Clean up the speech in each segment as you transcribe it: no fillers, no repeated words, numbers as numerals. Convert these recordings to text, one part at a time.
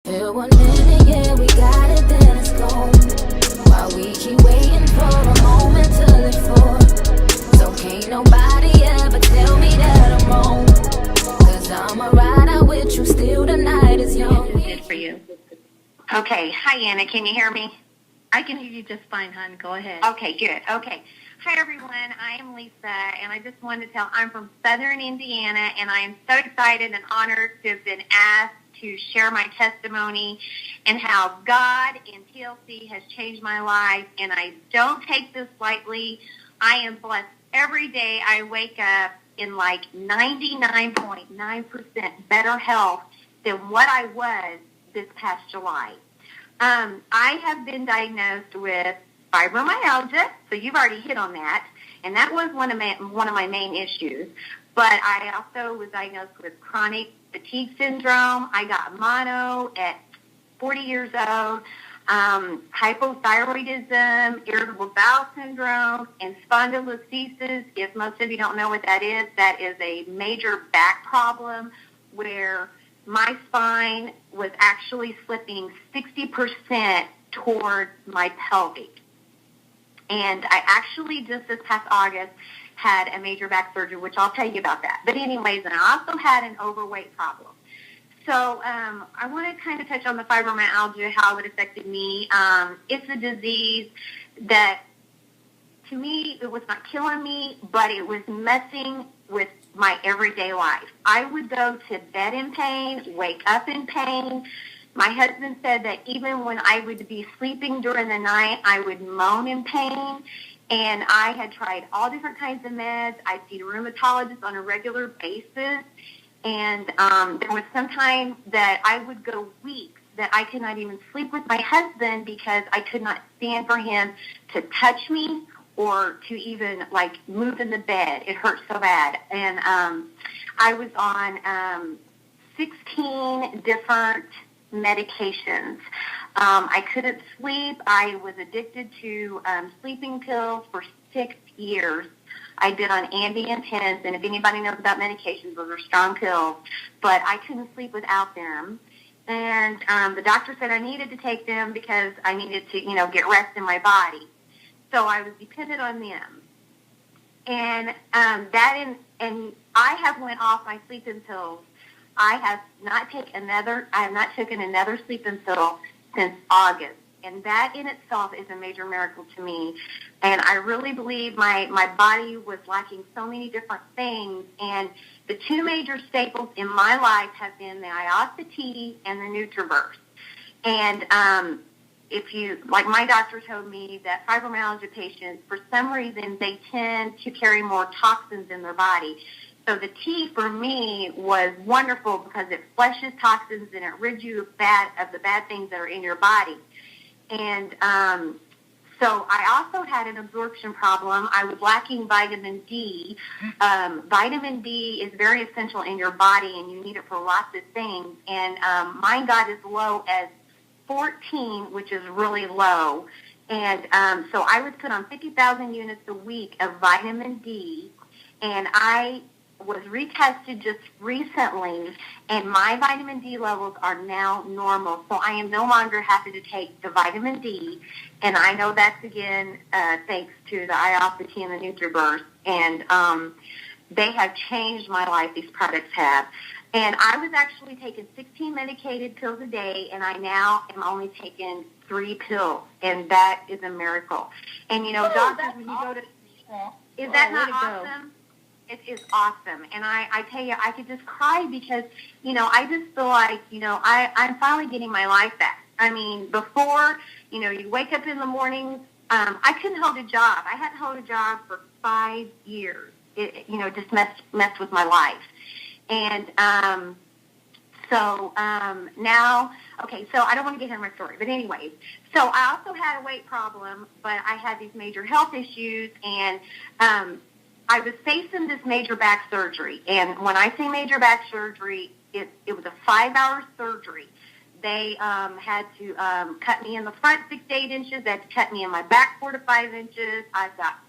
Feel 1 minute, yeah, we got it, then it's gone. While we keep waiting for a moment till it falls. So can't nobody ever tell me that I'm wrong. Cause I'ma ride out with you, still the night is young. Good for you. Okay. Hi, Anna. Can you hear me? I can hear you just fine, hon. Go ahead. Okay, good. Okay. Hi, everyone. I am Lisa, and I just wanted to tell I'm from Southern Indiana, and I am so excited and honored to have been asked to share my testimony and how God and TLC has changed my life, and I don't take this lightly. I am blessed every day. I wake up in like 99.9% better health than what I was this past July. I have been diagnosed with fibromyalgia, so you've already hit on that, and that was one of my main issues. But I also was diagnosed with chronic fatigue syndrome. I got mono at 40 years old, hypothyroidism, irritable bowel syndrome, and spondylolisthesis. If most of you don't know what that is a major back problem where my spine was actually slipping 60% towards my pelvic. And I actually just this past August had a major back surgery, which I'll tell you about that. But anyways, and I also had an overweight problem. So I want to kind of touch on the fibromyalgia, how it affected me. It's a disease that, to me, it was not killing me, but it was messing with my everyday life. I would go to bed in pain, wake up in pain. My husband said that even when I would be sleeping during the night, I would moan in pain. And I had tried all different kinds of meds. I see a rheumatologist on a regular basis. And there was some time that I would go weeks that I could not even sleep with my husband because I could not stand for him to touch me or to even, like, move in the bed. It hurt so bad. And I was on 16 different medications. I couldn't sleep. I was addicted to sleeping pills for 6 years. I'd been on Ambien 10s, and if anybody knows about medications, those are strong pills. But I couldn't sleep without them. And the doctor said I needed to take them because I needed to, get rest in my body. So I was dependent on them. And and I have went off my sleeping pills. I have not taken another sleeping pill since August. And that in itself is a major miracle to me. And I really believe my body was lacking so many different things. And the two major staples in my life have been the Iosity and the Nutraverse. And if you, like my doctor told me that fibromyalgia patients, for some reason, they tend to carry more toxins in their body. So the tea for me was wonderful because it flushes toxins and it rids you of the bad things that are in your body. And so I also had an absorption problem. I was lacking vitamin D. Vitamin D is very essential in your body, and you need it for lots of things. And mine got as low as 14, which is really low. And so I was put on 50,000 units a week of vitamin D, and I was retested just recently, and my vitamin D levels are now normal. So I am no longer having to take the vitamin D, and I know that's, again, thanks to the Iosity and the Nutraverse. And they have changed my life, these products have. And I was actually taking 16 medicated pills a day, and I now am only taking 3 pills, and that is a miracle. And, doctors, when you go to... Is that not awesome? It is awesome. And I tell you, I could just cry because, I just feel like, I'm finally getting my life back. I mean, before, you wake up in the mornings, I couldn't hold a job. I hadn't held a job for 5 years. It just messed with my life. And now, okay, so I don't want to get into my story, but anyways, so I also had a weight problem, but I had these major health issues, and I was facing this major back surgery. And when I say major back surgery, it was a 5-hour surgery. They had to cut me in the front 6 to 8 inches. They had to cut me in my back 4 to 5 inches. I've got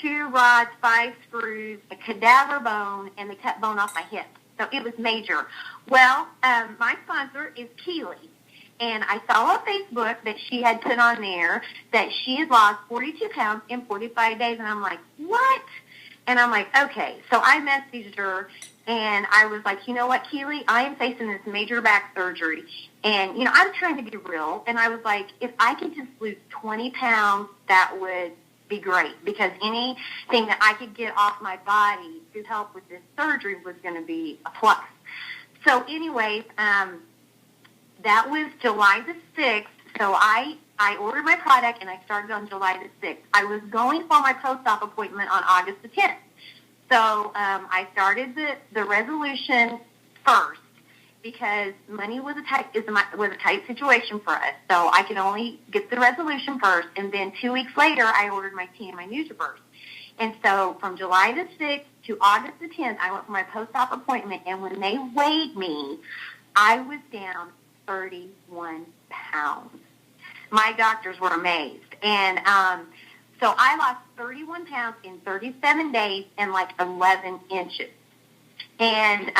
2 rods, 5 screws, a cadaver bone, and they cut bone off my hip. So it was major. Well, my sponsor is Keeley, And I saw on Facebook that she had put on there that she had lost 42 pounds in 45 days. And I'm like, what? And I'm like, okay. So I messaged her, and I was like, you know what, Keely, I am facing this major back surgery. And, I'm trying to be real. And I was like, if I could just lose 20 pounds, that would be great, because anything that I could get off my body to help with this surgery was going to be a plus. So anyways, that was July the 6th. So I ordered my product, and I started on July the 6th. I was going for my post-op appointment on August the 10th. So I started the resolution first, because money was a tight situation for us. So I could only get the resolution first, and then 2 weeks later, I ordered my tea and my NutriBurst. And so from July the 6th to August the 10th, I went for my post-op appointment, and when they weighed me, I was down 31 pounds. My doctors were amazed. And so I lost 31 pounds in 37 days and like 11 inches. And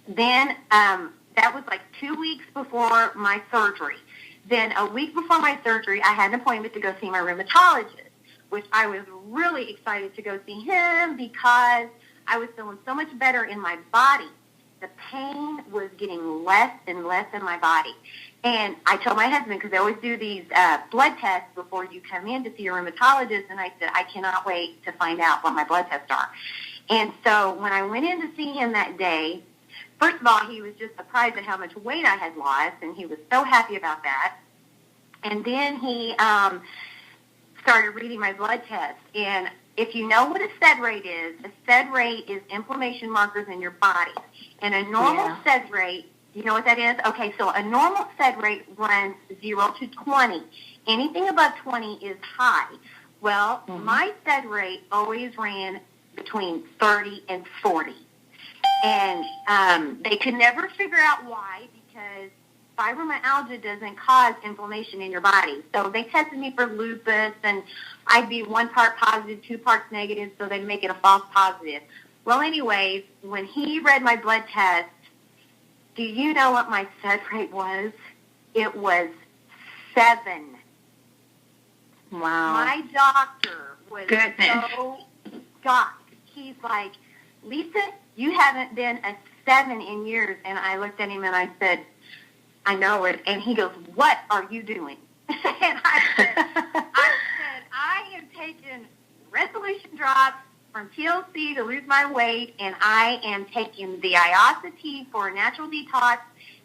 then that was like 2 weeks before my surgery. Then a week before my surgery, I had an appointment to go see my rheumatologist, which I was really excited to go see him because I was feeling so much better in my body. The pain was getting less and less in my body. And I told my husband, because they always do these blood tests before you come in to see your rheumatologist, and I said, I cannot wait to find out what my blood tests are. And so when I went in to see him that day, first of all, he was just surprised at how much weight I had lost, and he was so happy about that. And then he started reading my blood test. And if you know what a SED rate is inflammation markers in your body. And a normal SED rate, you know what that is? Okay, so a normal SED rate runs 0 to 20. Anything above 20 is high. Well, my SED rate always ran between 30 and 40. And they could never figure out why, because fibromyalgia doesn't cause inflammation in your body. So they tested me for lupus, and I'd be 1 part positive, 2 parts negative, so they'd make it a false positive. Well, anyways, when he read my blood test, do you know what my SED rate was? It was 7. Wow. My doctor was so shocked. He's like, Lisa, you haven't been a 7 in years. And I looked at him and I said, I know it. And he goes, what are you doing? And I said, I am taking resolution drops from TLC to lose my weight, and I am taking the IOSA for a natural detox,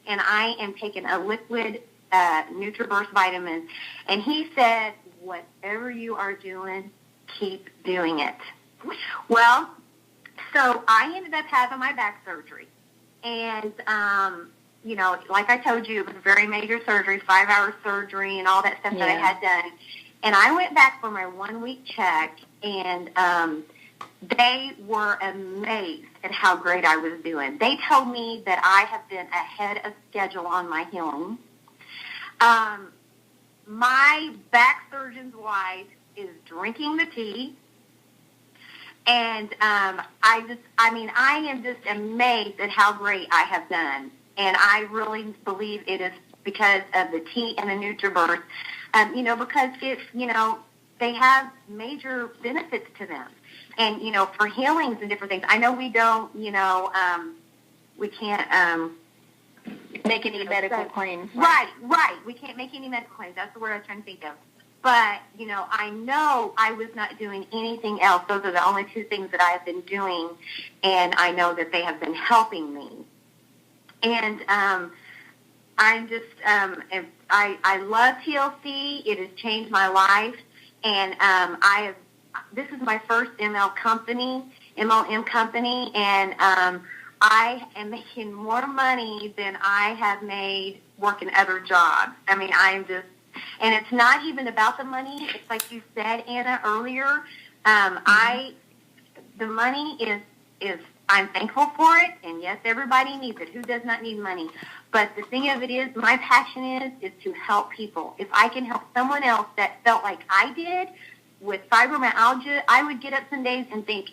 and I am taking a liquid NutriBurst vitamins. And he said, whatever you are doing, keep doing it. Well, so I ended up having my back surgery. And, like I told you, it was a very major surgery, 5-hour surgery and all that stuff that I had done. And I went back for my 1-week check, and they were amazed at how great I was doing. They told me that I have been ahead of schedule on my healing. My back surgeon's wife is drinking the tea. And I am just amazed at how great I have done. And I really believe it is because of the tea and the NutriBurst, because it's, they have major benefits to them. And, for healings and different things, I know we don't, we can't make any medical claims. Right. We can't make any medical claims. That's the word I was trying to think of. But, I know I was not doing anything else. Those are the only 2 things that I have been doing, and I know that they have been helping me. And I'm just, I love TLC. It has changed my life. And this is my first MLM company, and I am making more money than I have made working other jobs. I mean, and it's not even about the money. It's like you said, Anna, earlier. The money is I'm thankful for it, and yes, everybody needs it. Who does not need money? But the thing of it is, my passion is to help people. If I can help someone else that felt like I did with fibromyalgia, I would get up some days and think,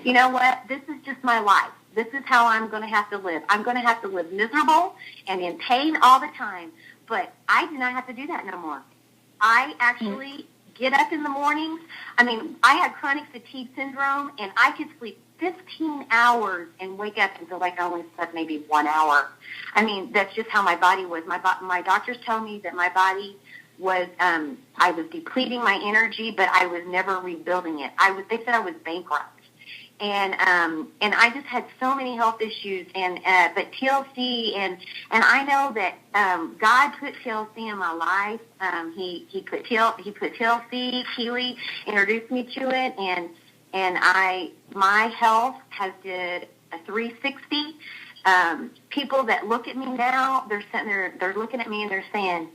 you know what, this is just my life. This is how I'm going to have to live. I'm going to have to live miserable and in pain all the time. But I do not have to do that no more. I actually get up in the mornings. I mean, I had chronic fatigue syndrome, and I could sleep 15 hours and wake up and feel like I only slept maybe 1 hour. I mean, that's just how my body was. My doctors tell me that my body was, I was depleting my energy, but I was never rebuilding it. They said I was bankrupt. And I just had so many health issues, but TLC, and I know that God put TLC in my life. He put TLC, Keely introduced me to it, and my health has did a 360. People that look at me now, they're sitting there, they're looking at me and they're saying,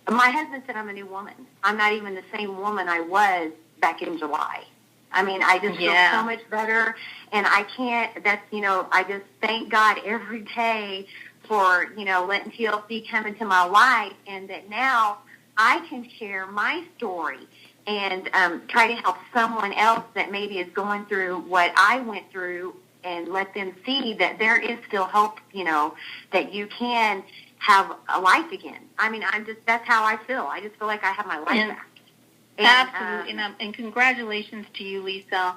my husband said I'm a new woman. I'm not even the same woman I was back in July. I mean, I just feel so much better, and I just thank God every day for, letting TLC come into my life, and that now I can share my story and try to help someone else that maybe is going through what I went through, and let them see that there is still hope, that you can have a life again. I mean, that's how I feel. I just feel like I have my life back. Absolutely, and congratulations to you, Lisa,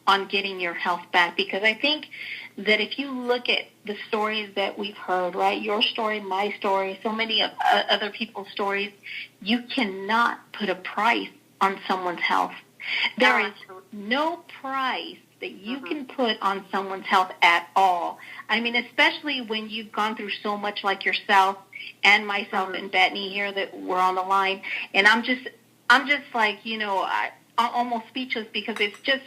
on getting your health back, because I think that if you look at the stories that we've heard, right, your story, my story, so many of other people's stories, you cannot put a price on someone's health. There is no price that you can put on someone's health at all. I mean, especially when you've gone through so much like yourself and myself and Bethany here that we're on the line, and I'm just like, I'm almost speechless, because it's just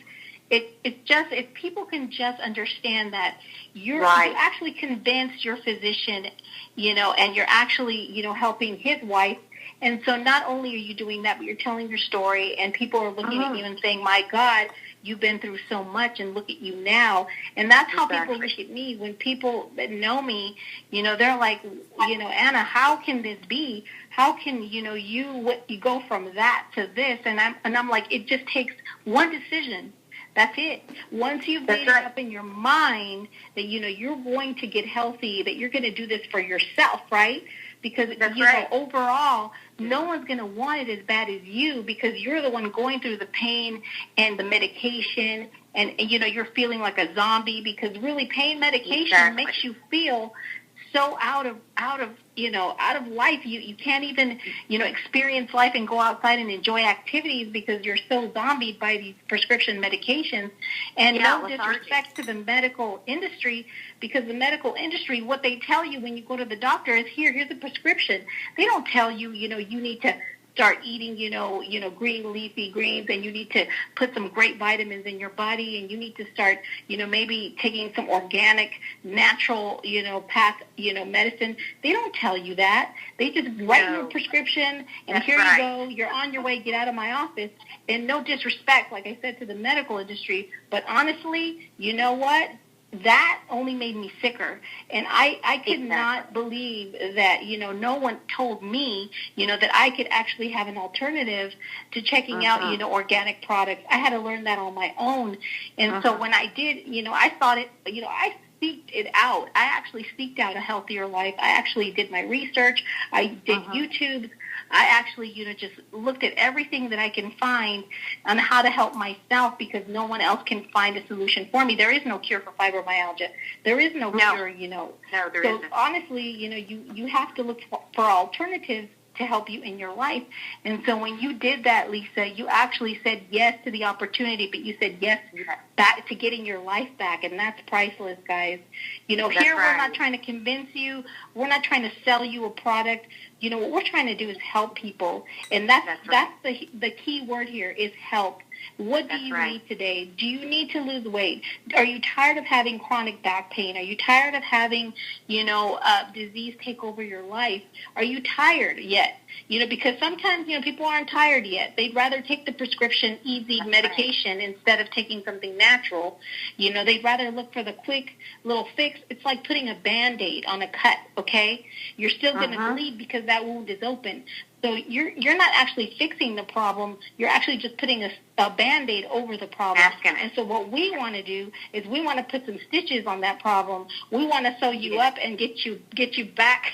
if people can just understand that you actually convinced your physician, and you're actually, helping his wife. And so not only are you doing that, but you're telling your story, and people are looking at you and saying, my God, you've been through so much, and look at you now. And that's how people look at me. When people that know me, they're like, Anna, how can this be? How can, you go from that to this? And I'm like, it just takes one decision. That's it. Once you've made it up in your mind that, you're going to get healthy, that you're going to do this for yourself, right? Because, overall, no one's going to want it as bad as you, because you're the one going through the pain and the medication, and you're feeling like a zombie, because really pain medication makes you feel so out of life. You can't even, experience life and go outside and enjoy activities, because you're so zombied by these prescription medications. And no disrespect to the medical industry, because the medical industry, what they tell you when you go to the doctor is, here's a prescription. They don't tell you, you need to start eating, green leafy greens, and you need to put some great vitamins in your body, and you need to start, maybe taking some organic, natural, path, medicine. They don't tell you that. They just write you a prescription, and here you go. You're on your way. Get out of my office. And no disrespect, like I said, to the medical industry, but honestly, you know what? That only made me sicker. And I could not believe that, no one told me, that I could actually have an alternative to checking out, organic products. I had to learn that on my own. And so when I did, I thought it, I seeked it out. I actually seeked out a healthier life. I actually did my research. I did YouTube. I actually, just looked at everything that I can find on how to help myself, because no one else can find a solution for me. There is no cure for fibromyalgia. There is no cure, No, there isn't. Honestly, you have to look for alternatives to help you in your life. And so when you did that, Lisa, you actually said yes to the opportunity, but you said yes back to getting your life back, and that's priceless, guys. We're not trying to convince you. We're not trying to sell you a product. What we're trying to do is help people, and that's the key word here is help. What do you need today? Do you need to lose weight? Are you tired of having chronic back pain? Are you tired of having, disease take over your life? Are you tired yet? Because sometimes, people aren't tired yet. They'd rather take the prescription easy medication instead of taking something natural. They'd rather look for the quick little fix. It's like putting a Band-Aid on a cut, okay? You're still going to bleed because that wound is open. So you're not actually fixing the problem. You're actually just putting a Band-Aid over the problem. And so what we want to do is we want to put some stitches on that problem. We want to sew you up and get you back